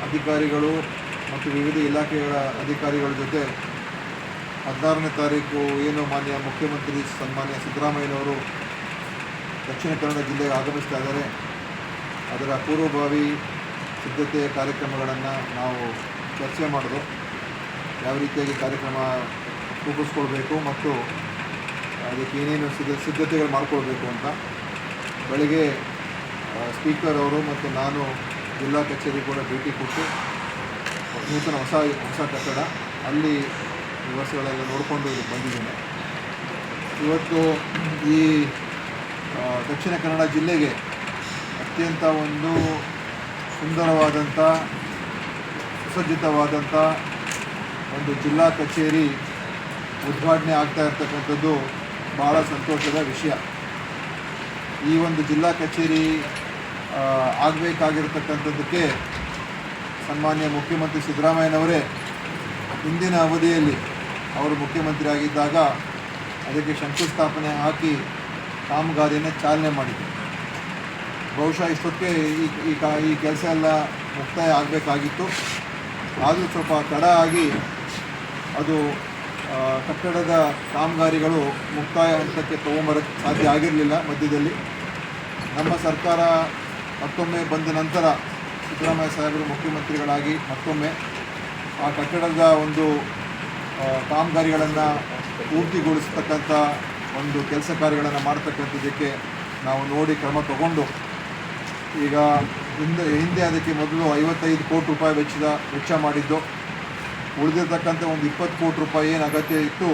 ಅಧಿಕಾರಿಗಳು ಮತ್ತು ವಿವಿಧ ಇಲಾಖೆಗಳ ಅಧಿಕಾರಿಗಳ ಜೊತೆ 16ನೇ ತಾರೀಕು ಏನು ಮಾನ್ಯ ಮುಖ್ಯಮಂತ್ರಿ ಸನ್ಮಾನ್ಯ ಸಿದ್ದರಾಮಯ್ಯನವರು ದಕ್ಷಿಣ ಕನ್ನಡ ಜಿಲ್ಲೆಗೆ ಆಗಮಿಸ್ತಾ ಇದ್ದಾರೆ. ಅದರ ಪೂರ್ವಭಾವಿ ಸಿದ್ಧತೆ ಕಾರ್ಯಕ್ರಮಗಳನ್ನು ನಾವು ಚರ್ಚೆ ಮಾಡೋದು, ಯಾವ ರೀತಿಯಾಗಿ ಕಾರ್ಯಕ್ರಮ ರೂಪಿಸ್ಕೊಳ್ಬೇಕು ಮತ್ತು ಅದಕ್ಕೆ ಏನೇನು ಸಿದ್ಧತೆಗಳು ಮಾಡ್ಕೊಳ್ಬೇಕು ಅಂತ. ಬೆಳಗ್ಗೆ ಸ್ಪೀಕರ್ ಅವರು ಮತ್ತು ನಾನು ಜಿಲ್ಲಾ ಕಚೇರಿ ಕೂಡ ಭೇಟಿ ಕೊಟ್ಟು ನೂತನ ಹೊಸ ಕಟ್ಟಡ ಅಲ್ಲಿ ವ್ಯವಸ್ಥೆಗಳೆಲ್ಲ ನೋಡಿಕೊಂಡು ಬಂದಿದ್ದೇನೆ. ಇವತ್ತು ಈ ದಕ್ಷಿಣ ಕನ್ನಡ ಜಿಲ್ಲೆಗೆ ಅತ್ಯಂತ ಒಂದು ಸುಂದರವಾದಂಥ ಸುಸಜ್ಜಿತವಾದಂಥ ಒಂದು ಜಿಲ್ಲಾ ಕಚೇರಿ ಉದ್ಘಾಟನೆ ಆಗ್ತಾ ಇರ್ತಕ್ಕಂಥದ್ದು ಭಾಳ ಸಂತೋಷದ ವಿಷಯ. ಈ ಒಂದು ಜಿಲ್ಲಾ ಕಚೇರಿ ಆಗಬೇಕಾಗಿರ್ತಕ್ಕಂಥದ್ದಕ್ಕೆ ಸನ್ಮಾನ್ಯ ಮುಖ್ಯಮಂತ್ರಿ ಸಿದ್ದರಾಮಯ್ಯನವರೇ ಹಿಂದಿನ ಅವಧಿಯಲ್ಲಿ ಅವರು ಮುಖ್ಯಮಂತ್ರಿ ಆಗಿದ್ದಾಗ ಅದಕ್ಕೆ ಶಂಕುಸ್ಥಾಪನೆ ಹಾಕಿ ಕಾಮಗಾರಿಯನ್ನು ಚಾಲನೆ ಮಾಡಿದರು. ಬಹುಶಃ ಇಷ್ಟೊತ್ತಿಗೆ ಈ ಕೆಲಸ ಎಲ್ಲ ಮುಕ್ತಾಯ ಆಗಬೇಕಾಗಿತ್ತು. ಆದರೂ ಸ್ವಲ್ಪ ತಡ ಆಗಿ ಅದು ಕಟ್ಟಡದ ಕಾಮಗಾರಿಗಳು ಮುಕ್ತಾಯ ಹಂತಕ್ಕೆ ತೊಗೊಂಬರೋಕ್ಕೆ ಸಾಧ್ಯ ಆಗಿರಲಿಲ್ಲ. ಮಧ್ಯದಲ್ಲಿ ನಮ್ಮ ಸರ್ಕಾರ ಮತ್ತೊಮ್ಮೆ ಬಂದ ನಂತರ ಸಿದ್ದರಾಮಯ್ಯ ಸಾಹೇಬರು ಮುಖ್ಯಮಂತ್ರಿಗಳಾಗಿ ಮತ್ತೊಮ್ಮೆ ಆ ಕಟ್ಟಡದ ಒಂದು ಕಾಮಗಾರಿಗಳನ್ನು ಪೂರ್ತಿಗೊಳಿಸ್ತಕ್ಕಂಥ ಒಂದು ಕೆಲಸ ಕಾರ್ಯಗಳನ್ನು ಮಾಡ್ತಕ್ಕಂಥದ್ದಕ್ಕೆ ನಾವು ನೋಡಿ ಕ್ರಮ ತಗೊಂಡು ಈಗ ಹಿಂದೆ ಅದಕ್ಕೆ ಮೊದಲು 55 ಕೋಟಿ ರೂಪಾಯಿ ವೆಚ್ಚ ಮಾಡಿದ್ದು. ಉಳಿದಿರ್ತಕ್ಕಂಥ ಒಂದು 20 ಕೋಟಿ ರೂಪಾಯಿ ಏನು ಅಗತ್ಯ ಇತ್ತು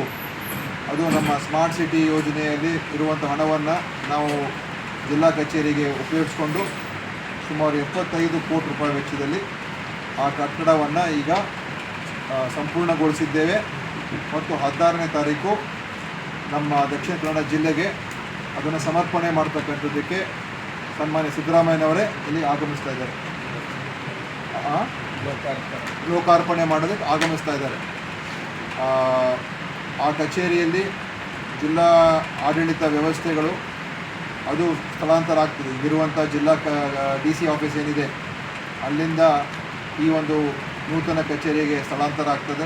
ಅದು ನಮ್ಮ ಸ್ಮಾರ್ಟ್ ಸಿಟಿ ಯೋಜನೆಯಲ್ಲಿ ಇರುವಂಥ ಹಣವನ್ನು ನಾವು ಜಿಲ್ಲಾ ಕಚೇರಿಗೆ ಉಪಯೋಗಿಸ್ಕೊಂಡು ಸುಮಾರು 75 ಕೋಟಿ ರೂಪಾಯಿ ವೆಚ್ಚದಲ್ಲಿ ಆ ಕಟ್ಟಡವನ್ನು ಈಗ ಸಂಪೂರ್ಣಗೊಳಿಸಿದ್ದೇವೆ ಮತ್ತು 16ನೇ ತಾರೀಕು ನಮ್ಮ ದಕ್ಷಿಣ ಕನ್ನಡ ಜಿಲ್ಲೆಗೆ ಅದನ್ನು ಸಮರ್ಪಣೆ ಮಾಡ್ತಕ್ಕಂಥದ್ದಕ್ಕೆ ಸನ್ಮಾನ್ಯ ಸಿದ್ದರಾಮಯ್ಯನವರೇ ಇಲ್ಲಿ ಆಗಮಿಸ್ತಾ ಇದ್ದಾರೆ. ಲೋಕಾರ್ಪಣೆ ಮಾಡೋದಕ್ಕೆ ಆಗಮಿಸ್ತಾ ಇದ್ದಾರೆ. ಆ ಕಚೇರಿಯಲ್ಲಿ ಜಿಲ್ಲಾ ಆಡಳಿತ ವ್ಯವಸ್ಥೆಗಳು ಅದು ಸ್ಥಳಾಂತರ ಆಗ್ತದೆ. ಇರುವಂಥ ಜಿಲ್ಲಾ DC ಆಫೀಸ್ ಏನಿದೆ ಅಲ್ಲಿಂದ ಈ ಒಂದು ನೂತನ ಕಚೇರಿಗೆ ಸ್ಥಳಾಂತರ ಆಗ್ತದೆ.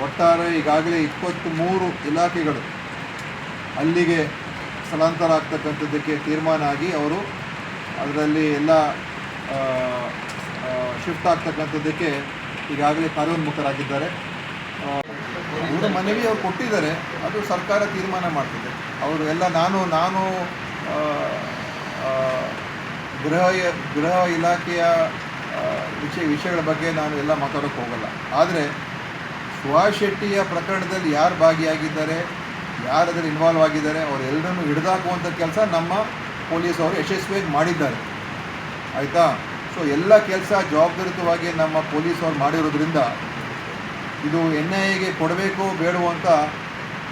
ಒಟ್ಟಾರೆ ಈಗಾಗಲೇ 23 ಇಲಾಖೆಗಳು ಅಲ್ಲಿಗೆ ಸ್ಥಳಾಂತರ ಆಗ್ತಕ್ಕಂಥದ್ದಕ್ಕೆ ತೀರ್ಮಾನ ಆಗಿ ಅವರು ಅದರಲ್ಲಿ ಎಲ್ಲ ಶಿಫ್ಟ್ ಆಗ್ತಕ್ಕಂಥದ್ದಕ್ಕೆ ಈಗಾಗಲೇ ಕಾರ್ಯೋನ್ಮುಖರಾಗಿದ್ದಾರೆ. ಅವರ ಮನವಿ ಅವ್ರು ಕೊಟ್ಟಿದ್ದಾರೆ, ಅದು ಸರ್ಕಾರ ತೀರ್ಮಾನ ಮಾಡ್ತಿದೆ. ಅವರು ಎಲ್ಲ ನಾನು ಗೃಹ ಇಲಾಖೆಯ ವಿಷಯಗಳ ಬಗ್ಗೆ ನಾನು ಎಲ್ಲ ಮಾತಾಡೋಕ್ಕೆ ಹೋಗಲ್ಲ. ಆದರೆ ಸುಹಾಸ್ ಶೆಟ್ಟಿಯ ಪ್ರಕರಣದಲ್ಲಿ ಯಾರು ಭಾಗಿಯಾಗಿದ್ದಾರೆ, ಯಾರು ಅದರಲ್ಲಿ ಇನ್ವಾಲ್ವ್ ಆಗಿದ್ದಾರೆ, ಅವರೆಲ್ಲರನ್ನು ಹಿಡಿದಾಕುವಂಥ ಕೆಲಸ ನಮ್ಮ ಪೊಲೀಸವರು ಯಶಸ್ವಿಯಾಗಿ ಮಾಡಿದ್ದಾರೆ. ಆಯಿತಾ? ಸೊ ಎಲ್ಲ ಕೆಲಸ ಜವಾಬ್ದಾರಿತವಾಗಿ ನಮ್ಮ ಪೊಲೀಸವ್ರು ಮಾಡಿರೋದ್ರಿಂದ ಇದು NIAಗೆ ಕೊಡಬೇಕು ಬೇಡವೋ ಅಂತ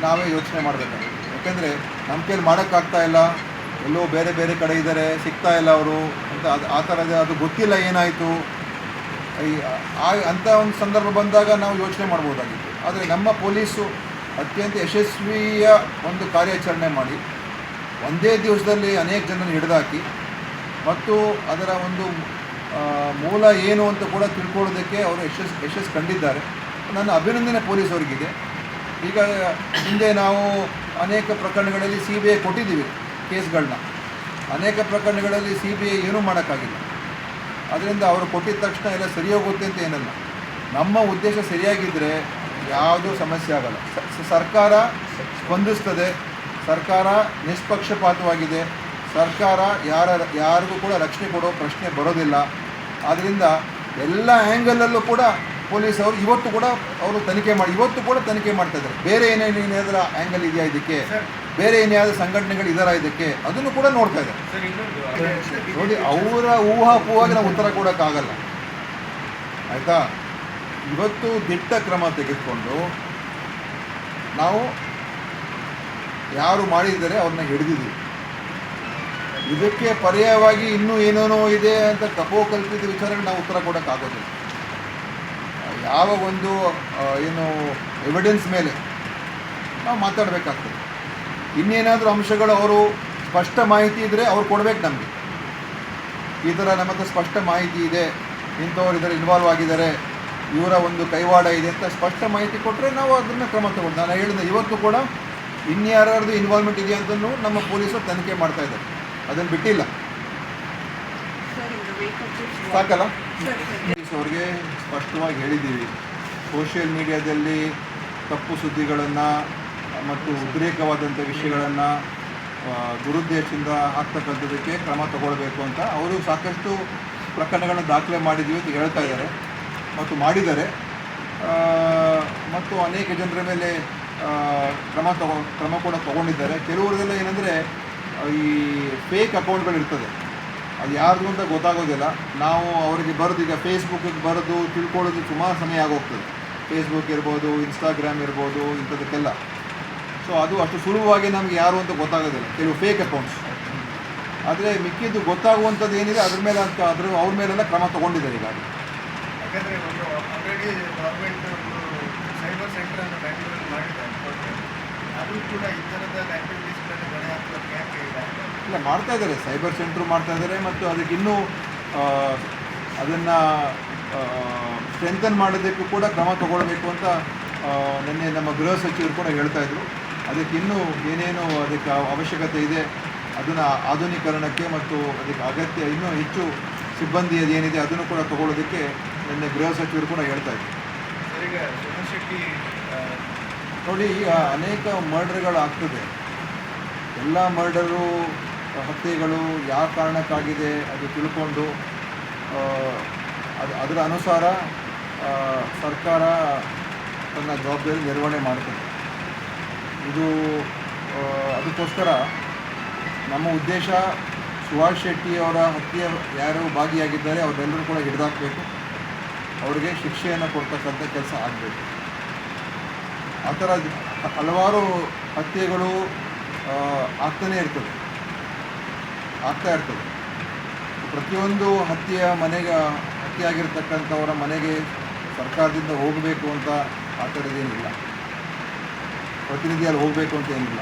ನಾವೇ ಯೋಚನೆ ಮಾಡಬೇಕಾಗುತ್ತೆ. ಯಾಕೆಂದರೆ ನಮ್ಮ ಕೈಲಿ ಮಾಡೋಕ್ಕಾಗ್ತಾ ಇಲ್ಲ, ಎಲ್ಲೋ ಬೇರೆ ಬೇರೆ ಕಡೆ ಇದ್ದಾರೆ, ಸಿಗ್ತಾ ಇಲ್ಲ ಅವರು ಅಂತ ಆ ಥರದ ಅದು ಗೊತ್ತಿಲ್ಲ ಏನಾಯಿತು ಅಂಥ ಒಂದು ಸಂದರ್ಭ ಬಂದಾಗ ನಾವು ಯೋಚನೆ ಮಾಡ್ಬೋದಾಗಿತ್ತು. ಆದರೆ ನಮ್ಮ ಪೊಲೀಸು ಅತ್ಯಂತ ಯಶಸ್ವಿಯ ಒಂದು ಕಾರ್ಯಾಚರಣೆ ಮಾಡಿ ಒಂದೇ ದಿವಸದಲ್ಲಿ ಅನೇಕ ಜನರನ್ನು ಹಿಡಿದಾಕಿ ಮತ್ತು ಅದರ ಒಂದು ಮೂಲ ಏನು ಅಂತ ಕೂಡ ತಿಳ್ಕೊಳ್ಳೋದಕ್ಕೆ ಅವರು ಯಶಸ್ಸು ಕಂಡಿದ್ದಾರೆ. ನನ್ನ ಅಭಿನಂದನೆ ಪೊಲೀಸವರಿಗಿದೆ. ಈಗ ಹಿಂದೆ ನಾವು ಅನೇಕ ಪ್ರಕರಣಗಳಲ್ಲಿ CBI ಕೊಟ್ಟಿದ್ದೀವಿ ಕೇಸ್ಗಳನ್ನ. ಅನೇಕ ಪ್ರಕರಣಗಳಲ್ಲಿ CBI ಏನೂ ಮಾಡೋಕ್ಕಾಗಿಲ್ಲ. ಅದರಿಂದ ಅವರು ಕೊಟ್ಟಿದ ತಕ್ಷಣ ಎಲ್ಲ ಸರಿ ಹೋಗುತ್ತೆ ಅಂತ ಏನಲ್ಲ. ನಮ್ಮ ಉದ್ದೇಶ ಸರಿಯಾಗಿದ್ದರೆ ಯಾವುದೂ ಸಮಸ್ಯೆ ಆಗಲ್ಲ. ಸರ್ಕಾರ ಸ್ಪಂದಿಸ್ತದೆ, ಸರ್ಕಾರ ನಿಷ್ಪಕ್ಷಪಾತವಾಗಿದೆ, ಸರ್ಕಾರ ಯಾರಿಗೂ ಕೂಡ ರಕ್ಷಣೆ ಕೊಡೋ ಪ್ರಶ್ನೆ ಬರೋದಿಲ್ಲ. ಆದ್ದರಿಂದ ಎಲ್ಲ ಆ್ಯಂಗಲಲ್ಲೂ ಕೂಡ ಪೊಲೀಸವರು ಇವತ್ತು ಕೂಡ ತನಿಖೆ ಮಾಡ್ತಾಯಿದ್ದಾರೆ. ಬೇರೆ ಏನೇನಾದರೂ ಆ್ಯಂಗಲ್ ಇದೆಯಾ ಇದಕ್ಕೆ, ಬೇರೆ ಏನಾದರೂ ಸಂಘಟನೆಗಳು ಇದರ ಇದಕ್ಕೆ, ಅದನ್ನು ಕೂಡ ನೋಡ್ತಾ ಇದ್ದಾರೆ. ನೋಡಿ, ಅವರ ಊಹಾಪೂವಾಗಿ ನಾವು ಉತ್ತರ ಕೊಡೋಕ್ಕಾಗಲ್ಲ. ಆಯಿತಾ? ಇವತ್ತು ದಿಟ್ಟ ಕ್ರಮ ತೆಗೆದುಕೊಂಡು ನಾವು ಯಾರು ಮಾಡಿದ್ದಾರೆ ಅವ್ರನ್ನ ಹಿಡಿದಿದ್ದೀವಿ. ಇದಕ್ಕೆ ಪರ್ಯಾಯವಾಗಿ ಇನ್ನೂ ಏನೇನೋ ಇದೆ ಅಂತ ಕಪೋಕಲ್ಪಿತ ವಿಚಾರಗಳು ನಾವು ಉತ್ತರ ಕೊಡೋಕ್ಕಾಗೋದಿಲ್ಲ. ಯಾವ ಒಂದು ಎವಿಡೆನ್ಸ್ ಮೇಲೆ ನಾವು ಮಾತಾಡಬೇಕಾಗ್ತದೆ. ಇನ್ನೇನಾದರೂ ಅಂಶಗಳು ಅವರು ಸ್ಪಷ್ಟ ಮಾಹಿತಿ ಇದ್ದರೆ ಅವ್ರು ಕೊಡಬೇಕು ನಮಗೆ. ಈ ಥರ ನಮ್ಮ ಹತ್ರ ಸ್ಪಷ್ಟ ಮಾಹಿತಿ ಇದೆ, ಇಂಥವ್ರು ಇದರ ಇನ್ವಾಲ್ವ್ ಆಗಿದ್ದಾರೆ, ಇವರ ಒಂದು ಕೈವಾಡ ಇದೆ ಅಂತ ಸ್ಪಷ್ಟ ಮಾಹಿತಿ ಕೊಟ್ಟರೆ ನಾವು ಅದನ್ನು ಕ್ರಮ ತಗೊಳ್ತೀವಿ. ನಾನು ಹೇಳಿದೆ ಇವತ್ತು ಕೂಡ ಇನ್ಯಾರ್ಯಾರ್ದು ಇನ್ವಾಲ್ವ್ಮೆಂಟ್ ಇದೆಯಾ ಅಂತಲೂ ನಮ್ಮ ಪೊಲೀಸರು ತನಿಖೆ ಮಾಡ್ತಾ ಇದ್ದಾರೆ, ಅದನ್ನು ಬಿಟ್ಟಿಲ್ಲ. ಸಾಕಲ್ಲ, ಅವ್ರಿಗೆ ಸ್ಪಷ್ಟವಾಗಿ ಹೇಳಿದ್ದೀವಿ, ಸೋಷಿಯಲ್ ಮೀಡಿಯಾದಲ್ಲಿ ತಪ್ಪು ಸುದ್ದಿಗಳನ್ನು ಮತ್ತು ಉದ್ರೇಕವಾದಂಥ ವಿಷಯಗಳನ್ನು ದುರುದ್ದೇಶದಿಂದ ಹಾಕ್ತಕ್ಕಂಥದ್ದಕ್ಕೆ ಕ್ರಮ ತಗೊಳ್ಬೇಕು ಅಂತ ಅವರು ಸಾಕಷ್ಟು ಪ್ರಕರಣಗಳನ್ನು ದಾಖಲೆ ಮಾಡಿದ್ದೀವಿ ಅಂತ ಹೇಳ್ತಾ ಇದ್ದಾರೆ ಮತ್ತು ಮಾಡಿದ್ದಾರೆ. ಮತ್ತು ಅನೇಕ ಜನರ ಮೇಲೆ ಕ್ರಮ ಕೂಡ ತಗೊಂಡಿದ್ದಾರೆ. ಕೆಲವರಿಗೆಲ್ಲ ಏನಂದರೆ ಈ ಫೇಕ್ ಅಕೌಂಟ್ಗಳಿರ್ತದೆ, ಅದು ಯಾರ್ದು ಅಂತ ಗೊತ್ತಾಗೋದಿಲ್ಲ. ನಾವು ಅವರಿಗೆ ಬರೆದು ಈಗ ಫೇಸ್ಬುಕ್ಕಿಗೆ ಬರೆದು ತಿಳ್ಕೊಳ್ಳೋದು ಸುಮಾರು ಸಮಯ ಆಗೋಗ್ತದೆ. ಫೇಸ್ಬುಕ್ ಇರ್ಬೋದು, ಇನ್ಸ್ಟಾಗ್ರಾಮ್ ಇರ್ಬೋದು, ಇಂಥದಕ್ಕೆಲ್ಲ. ಸೊ ಅದು ಅಷ್ಟು ಸುಲಭವಾಗಿ ನಮಗೆ ಯಾರು ಅಂತ ಗೊತ್ತಾಗೋದಿಲ್ಲ, ಕೆಲವು ಫೇಕ್ ಅಕೌಂಟ್ಸ್. ಆದರೆ ಮಿಕ್ಕಿದ್ದು ಗೊತ್ತಾಗುವಂಥದ್ದು ಏನಿದೆ ಅವ್ರ ಮೇಲೆಲ್ಲ ಕ್ರಮ ತೊಗೊಂಡಿದ್ದಾರೆ ಈಗ. ಯಾಕಂದರೆ ಆಲ್ರೆಡಿ ಗೌರ್ಮೆಂಟ್ ಸೈಬರ್ ಸೆಂಟರನ್ನು ಬ್ಯಾಂಗ್ಳೂರಲ್ಲಿ ಮಾಡಿದ್ದಾರೆ, ಅದು ಕೂಡ ಈ ಥರದ ಆ್ಯಕ್ಟಿವಿಟೀಸ್ಗಳನ್ನು ಮನೆ ಹಾಕೋಕ್ಕೆ ಯಾಕೆ ಇಲ್ಲ ಮಾಡ್ತಾ ಇದ್ದಾರೆ, ಸೈಬರ್ ಸೆಂಟ್ರು ಮಾಡ್ತಾ ಇದ್ದಾರೆ. ಮತ್ತು ಅದಕ್ಕೆ ಇನ್ನೂ ಅದನ್ನು ಸ್ಟ್ರೆಂಥನ್ ಮಾಡೋದಕ್ಕೂ ಕೂಡ ಕ್ರಮ ತಗೊಳ್ಬೇಕು ಅಂತ ನಿನ್ನೆ ನಮ್ಮ ಗೃಹ ಸಚಿವರು ಕೂಡ ಹೇಳ್ತಾಯಿದ್ರು. ಅದಕ್ಕೆ ಇನ್ನೂ ಏನೇನು ಅದಕ್ಕೆ ಅವಶ್ಯಕತೆ ಇದೆ ಅದನ್ನು ಆಧುನೀಕರಣಕ್ಕೆ ಮತ್ತು ಅದಕ್ಕೆ ಅಗತ್ಯ ಇನ್ನೂ ಹೆಚ್ಚು ಸಿಬ್ಬಂದಿ ಏನಿದೆ ಅದನ್ನು ಕೂಡ ತಗೊಳ್ಳೋದಕ್ಕೆ ನಿನ್ನೆ ಗೃಹ ಸಚಿವರು ಕೂಡ ಹೇಳ್ತಾಯಿದ್ರು. ಈಗ ಸೋಮಶೆಟ್ಟಿ ನೋಡಿ, ಈಗ ಅನೇಕ ಮರ್ಡರ್ಗಳಾಗ್ತದೆ. ಎಲ್ಲ ಮರ್ಡರು ಹತ್ಯೆಗಳು ಯಾವ ಕಾರಣಕ್ಕಾಗಿದೆ ಅದು ತಿಳ್ಕೊಂಡು ಅದರ ಅನುಸಾರ ಸರ್ಕಾರ ತನ್ನ ಜವಾಬ್ದಾರಿ ನಿರ್ವಹಣೆ ಮಾಡ್ತದೆ. ಇದು ಅದಕ್ಕೋಸ್ಕರ ನಮ್ಮ ಉದ್ದೇಶ ಸುಭಾಷ್ ಶೆಟ್ಟಿ ಅವರ ಹತ್ಯೆ ಯಾರು ಭಾಗಿಯಾಗಿದ್ದಾರೆ ಅವರೆಲ್ಲರೂ ಕೂಡ ಹಿಡಿದಾಕಬೇಕು, ಅವರಿಗೆ ಶಿಕ್ಷೆಯನ್ನು ಕೊಡ್ತಕ್ಕಂಥ ಕೆಲಸ ಆಗಬೇಕು. ಆ ಥರ ಹಲವಾರು ಹತ್ಯೆಗಳು ಆಗ್ತಾ ಇರ್ತದೆ. ಪ್ರತಿಯೊಂದು ಹತ್ಯೆಯಾಗಿರ್ತಕ್ಕಂಥವರ ಮನೆಗೆ ಸರ್ಕಾರದಿಂದ ಹೋಗಬೇಕು ಅಂತ ಆ ಥರದ್ದೇನಿಲ್ಲ, ಪ್ರತಿನಿಧಿಯಲ್ಲಿ ಹೋಗಬೇಕು ಅಂತ ಏನಿಲ್ಲ.